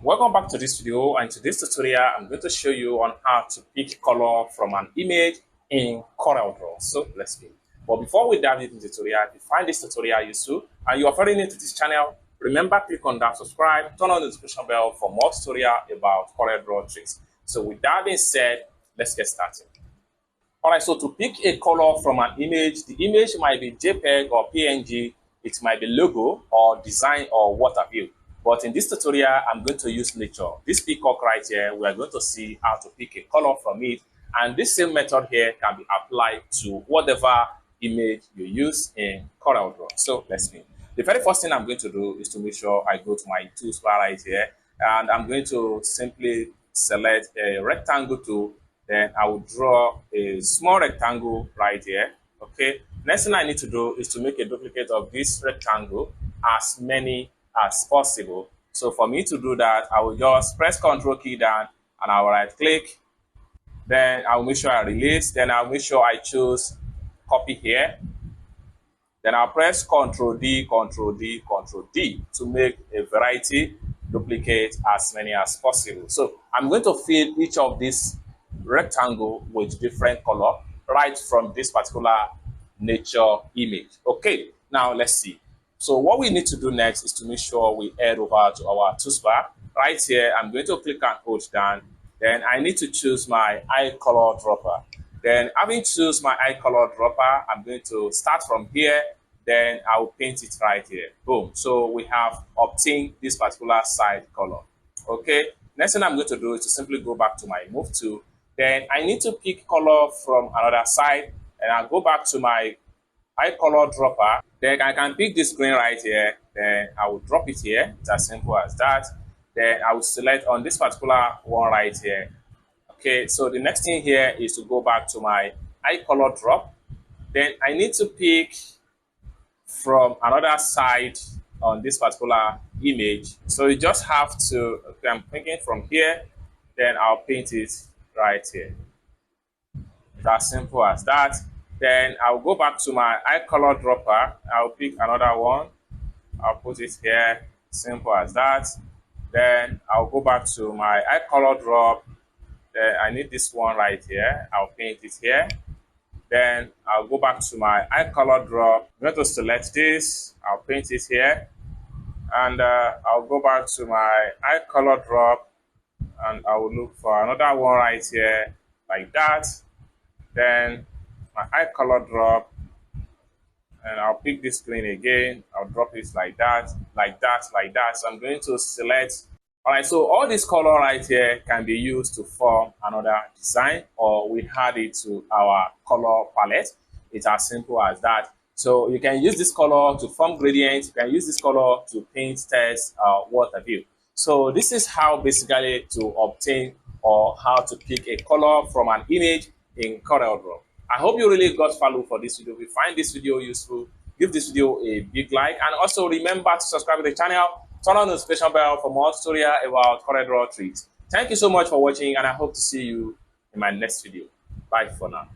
Welcome back to this video, and to this tutorial I'm going to show you on how to pick color from an image in CorelDRAW. So let's begin. But before we dive into the tutorial, if you find this tutorial useful and you are very new to this channel, remember click on that subscribe, turn on the notification bell for more tutorial about CorelDRAW tricks. So with that being said, let's get started. Alright, so to pick a color from an image, the image might be JPEG or PNG, it might be logo or design or what have you. But in this tutorial, I'm going to use nature. This peacock right here, we are going to see how to pick a color from it. And this same method here can be applied to whatever image you use in CorelDRAW. So let's begin. The very first thing I'm going to do is to make sure I go to my tools bar right here. And I'm going to simply select a rectangle tool. Then I will draw a small rectangle right here. Okay. Next thing I need to do is to make a duplicate of this rectangle, as many as possible. So for me to do that, I will just press Ctrl key down and I will right click. Then I will make sure I release. Then I'll make sure I choose copy here. Then I'll press Ctrl D, Ctrl D, Ctrl D to make a variety duplicate as many as possible. So I'm going to fill each of these rectangle with different color right from this particular nature image. Okay, now let's see. So what we need to do next is to make sure we head over to our toolbar. Right here, I'm going to click and hold down. Then I need to choose my eye color dropper. Then having choose my eye color dropper, I'm going to start from here. Then I will paint it right here. Boom. So we have obtained this particular side color. Okay. Next thing I'm going to do is to simply go back to my move tool. Then I need to pick color from another side. And I'll go back to my eye color dropper. Then I can pick this green right here. Then I will drop it here. It's as simple as that. Then I will select on this particular one right here. Okay, so the next thing here is to go back to my eye color drop. Then I need to pick from another side on this particular image. So you just have to, okay, I'm picking from here. Then I'll paint it right here. It's as simple as that. Then I'll go back to my eye color dropper. I'll pick another one. I'll put it here. Simple as that. Then I'll go back to my eye color drop. Then I need this one right here. I'll paint it here. Then I'll go back to my eye color drop. I'm going to select this. I'll paint it here. And I'll go back to my eye color drop. And I will look for another one right here like that. Then my eye color drop, and I'll pick this green again. I'll drop it like that, like that, like that. So I'm going to select. All right, so all this color right here can be used to form another design, or we add it to our color palette. It's as simple as that. So you can use this color to form gradients. You can use this color to paint text, what have you. So this is how basically to obtain or how to pick a color from an image in CorelDRAW. I hope you really got value for this video. If you find this video useful, give this video a big like, and also remember to subscribe to the channel, turn on the notification bell for more tutorial about CorelDRAW tricks. Thank you so much for watching, and I hope to see you in my next video. Bye for now.